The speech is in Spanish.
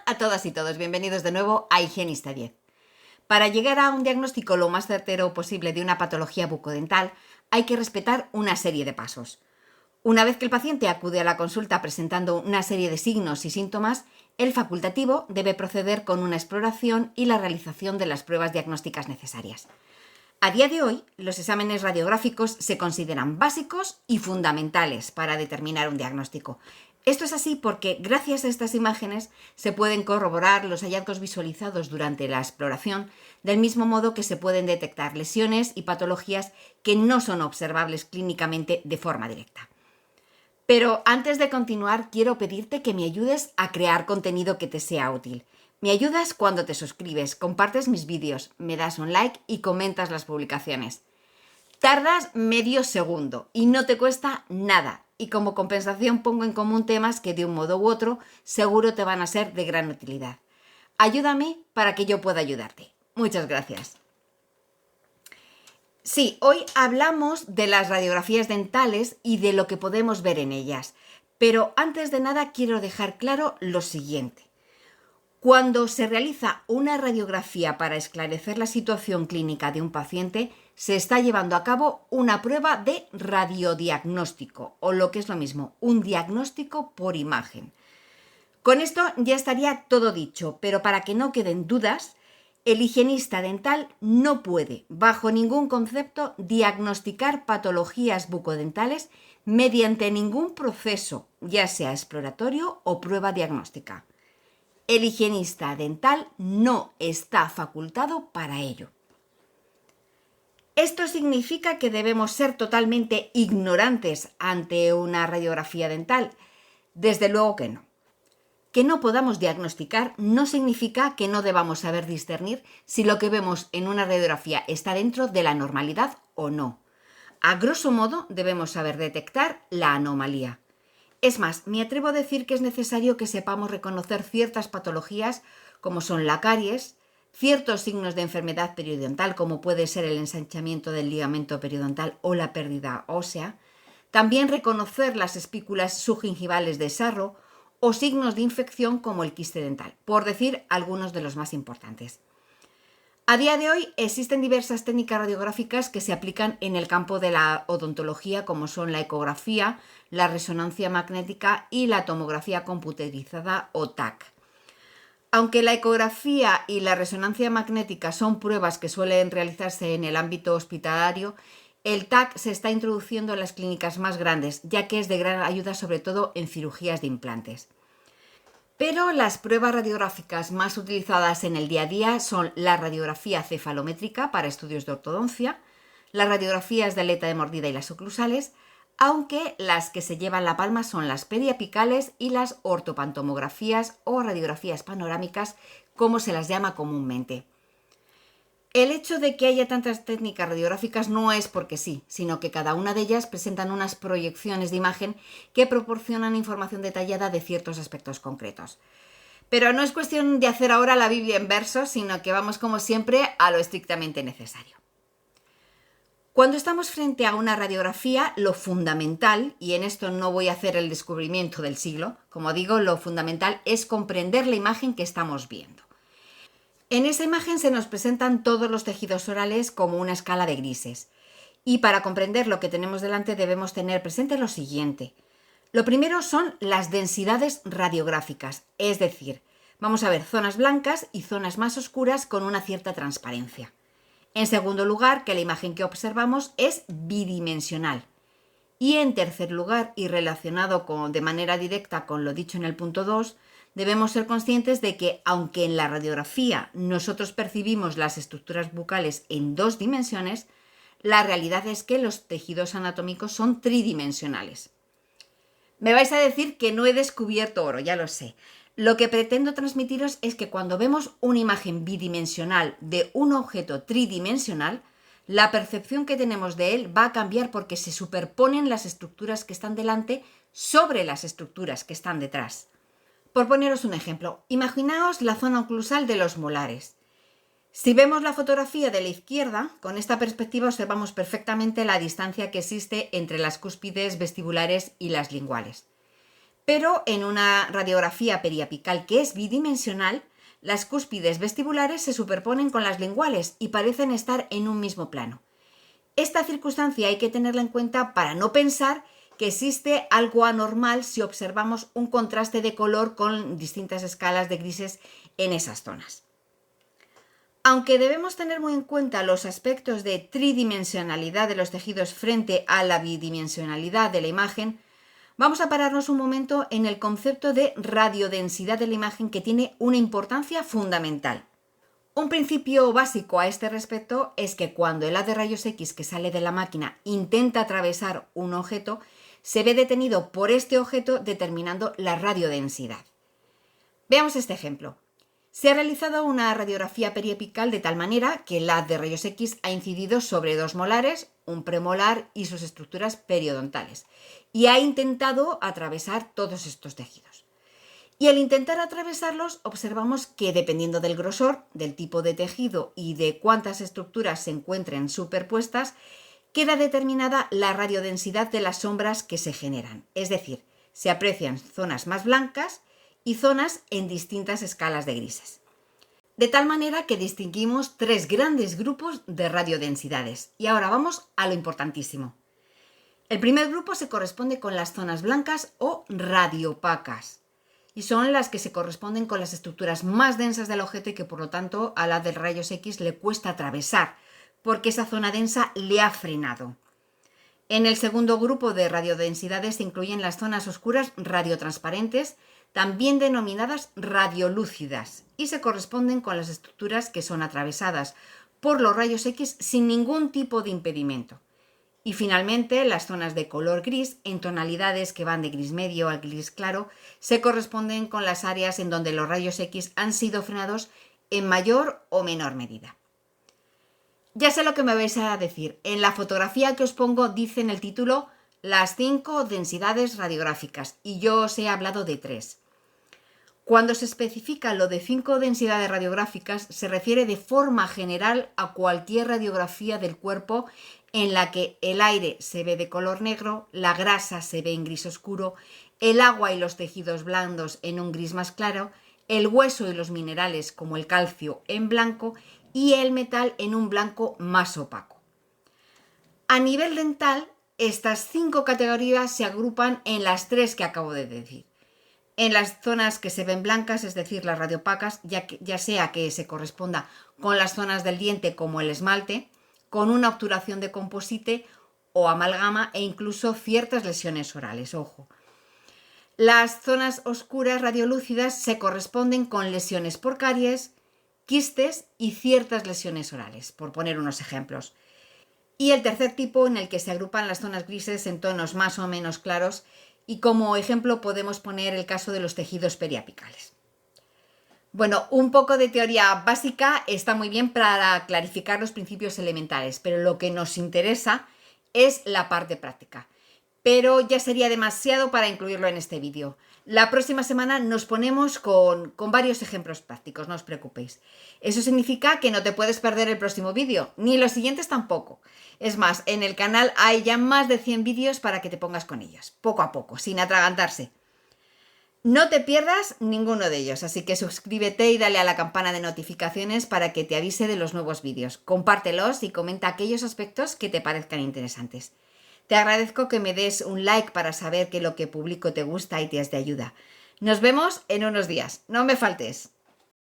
a todas y todos, bienvenidos de nuevo a Higienista 10. Para llegar a un diagnóstico lo más certero posible de una patología bucodental, hay que respetar una serie de pasos. Una vez que el paciente acude a la consulta presentando una serie de signos y síntomas, el facultativo debe proceder con una exploración y la realización de las pruebas diagnósticas necesarias. A día de hoy, los exámenes radiográficos se consideran básicos y fundamentales para determinar un diagnóstico. Esto es así porque gracias a estas imágenes se pueden corroborar los hallazgos visualizados durante la exploración, del mismo modo que se pueden detectar lesiones y patologías que no son observables clínicamente de forma directa. Pero antes de continuar, quiero pedirte que me ayudes a crear contenido que te sea útil. Me ayudas cuando te suscribes, compartes mis vídeos, me das un like y comentas las publicaciones. Tardas medio segundo y no te cuesta nada. Y como compensación pongo en común temas que de un modo u otro seguro te van a ser de gran utilidad. Ayúdame para que yo pueda ayudarte. Muchas gracias. Sí, hoy hablamos de las radiografías dentales y de lo que podemos ver en ellas. Pero antes de nada quiero dejar claro lo siguiente. Cuando se realiza una radiografía para esclarecer la situación clínica de un paciente, se está llevando a cabo una prueba de radiodiagnóstico, o lo que es lo mismo, un diagnóstico por imagen. Con esto ya estaría todo dicho, pero para que no queden dudas, el higienista dental no puede, bajo ningún concepto, diagnosticar patologías bucodentales mediante ningún proceso, ya sea exploratorio o prueba diagnóstica. El higienista dental no está facultado para ello. Esto significa que debemos ser totalmente ignorantes ante una radiografía dental. Desde luego que no. Que no podamos diagnosticar no significa que no debamos saber discernir si lo que vemos en una radiografía está dentro de la normalidad o no. A grosso modo, debemos saber detectar la anomalía. Es más, me atrevo a decir que es necesario que sepamos reconocer ciertas patologías como son la caries, ciertos signos de enfermedad periodontal como puede ser el ensanchamiento del ligamento periodontal o la pérdida ósea, también reconocer las espículas subgingivales de sarro o signos de infección como el quiste dental, por decir algunos de los más importantes. A día de hoy existen diversas técnicas radiográficas que se aplican en el campo de la odontología como son la ecografía, la resonancia magnética y la tomografía computerizada o TAC. Aunque la ecografía y la resonancia magnética son pruebas que suelen realizarse en el ámbito hospitalario, el TAC se está introduciendo en las clínicas más grandes, ya que es de gran ayuda sobre todo en cirugías de implantes. Pero las pruebas radiográficas más utilizadas en el día a día son la radiografía cefalométrica para estudios de ortodoncia, las radiografías de aleta de mordida y las oclusales, aunque las que se llevan la palma son las periapicales y las ortopantomografías o radiografías panorámicas, como se las llama comúnmente. El hecho de que haya tantas técnicas radiográficas no es porque sí, sino que cada una de ellas presentan unas proyecciones de imagen que proporcionan información detallada de ciertos aspectos concretos. Pero no es cuestión de hacer ahora la Biblia en verso, sino que vamos como siempre a lo estrictamente necesario. Cuando estamos frente a una radiografía, lo fundamental, y en esto no voy a hacer el descubrimiento del siglo, como digo, lo fundamental es comprender la imagen que estamos viendo. En esa imagen se nos presentan todos los tejidos orales como una escala de grises. Y para comprender lo que tenemos delante debemos tener presente lo siguiente. Lo primero son las densidades radiográficas, es decir, vamos a ver zonas blancas y zonas más oscuras con una cierta transparencia. En segundo lugar, que la imagen que observamos es bidimensional. Y en tercer lugar, y relacionado de manera directa con lo dicho en el punto 2, debemos ser conscientes de que, aunque en la radiografía nosotros percibimos las estructuras bucales en 2 dimensiones, la realidad es que los tejidos anatómicos son tridimensionales. Me vais a decir que no he descubierto oro, ya lo sé. Lo que pretendo transmitiros es que cuando vemos una imagen bidimensional de un objeto tridimensional, la percepción que tenemos de él va a cambiar porque se superponen las estructuras que están delante sobre las estructuras que están detrás. Por poneros un ejemplo, imaginaos la zona oclusal de los molares. Si vemos la fotografía de la izquierda, con esta perspectiva observamos perfectamente la distancia que existe entre las cúspides vestibulares y las linguales. Pero en una radiografía periapical que es bidimensional, las cúspides vestibulares se superponen con las linguales y parecen estar en un mismo plano. Esta circunstancia hay que tenerla en cuenta para no pensar que existe algo anormal si observamos un contraste de color con distintas escalas de grises en esas zonas. Aunque debemos tener muy en cuenta los aspectos de tridimensionalidad de los tejidos frente a la bidimensionalidad de la imagen, vamos a pararnos un momento en el concepto de radiodensidad de la imagen, que tiene una importancia fundamental. Un principio básico a este respecto es que cuando el haz de rayos X que sale de la máquina intenta atravesar un objeto, se ve detenido por este objeto determinando la radiodensidad. Veamos este ejemplo. Se ha realizado una radiografía periapical de tal manera que el haz de rayos X ha incidido sobre 2 molares, un premolar y sus estructuras periodontales, y ha intentado atravesar todos estos tejidos. Y al intentar atravesarlos, observamos que dependiendo del grosor, del tipo de tejido y de cuántas estructuras se encuentren superpuestas, queda determinada la radiodensidad de las sombras que se generan. Es decir, se aprecian zonas más blancas y zonas en distintas escalas de grises. De tal manera que distinguimos 3 grandes grupos de radiodensidades. Y ahora vamos a lo importantísimo. El primer grupo se corresponde con las zonas blancas o radiopacas, y son las que se corresponden con las estructuras más densas del objeto y que por lo tanto al haz de rayos X le cuesta atravesar, porque esa zona densa le ha frenado. En el segundo grupo de radiodensidades se incluyen las zonas oscuras radiotransparentes, también denominadas radiolúcidas, y se corresponden con las estructuras que son atravesadas por los rayos X sin ningún tipo de impedimento. Y finalmente, las zonas de color gris, en tonalidades que van de gris medio al gris claro, se corresponden con las áreas en donde los rayos X han sido frenados en mayor o menor medida. Ya sé lo que me vais a decir. En la fotografía que os pongo dice en el título las 5 densidades radiográficas y yo os he hablado de 3. Cuando se especifica lo de 5 densidades radiográficas, se refiere de forma general a cualquier radiografía del cuerpo en la que el aire se ve de color negro, la grasa se ve en gris oscuro, el agua y los tejidos blandos en un gris más claro, el hueso y los minerales como el calcio en blanco y el metal en un blanco más opaco. A nivel dental, estas 5 categorías se agrupan en las 3 que acabo de decir. En las zonas que se ven blancas, es decir, las radiopacas, ya sea que se corresponda con las zonas del diente como el esmalte, con una obturación de composite o amalgama e incluso ciertas lesiones orales, ojo. Las zonas oscuras radiolúcidas se corresponden con lesiones por caries, quistes y ciertas lesiones orales, por poner unos ejemplos. Y el tercer tipo, en el que se agrupan las zonas grises en tonos más o menos claros, y como ejemplo podemos poner el caso de los tejidos periapicales. Bueno, un poco de teoría básica está muy bien para clarificar los principios elementales, pero lo que nos interesa es la parte práctica. Pero ya sería demasiado para incluirlo en este vídeo. La próxima semana nos ponemos con varios ejemplos prácticos, no os preocupéis. Eso significa que no te puedes perder el próximo vídeo, ni los siguientes tampoco. Es más, en el canal hay ya más de 100 vídeos para que te pongas con ellos, poco a poco, sin atragantarse. No te pierdas ninguno de ellos, así que suscríbete y dale a la campana de notificaciones para que te avise de los nuevos vídeos. Compártelos y comenta aquellos aspectos que te parezcan interesantes. Te agradezco que me des un like para saber que lo que publico te gusta y te es de ayuda. Nos vemos en unos días. No me faltes.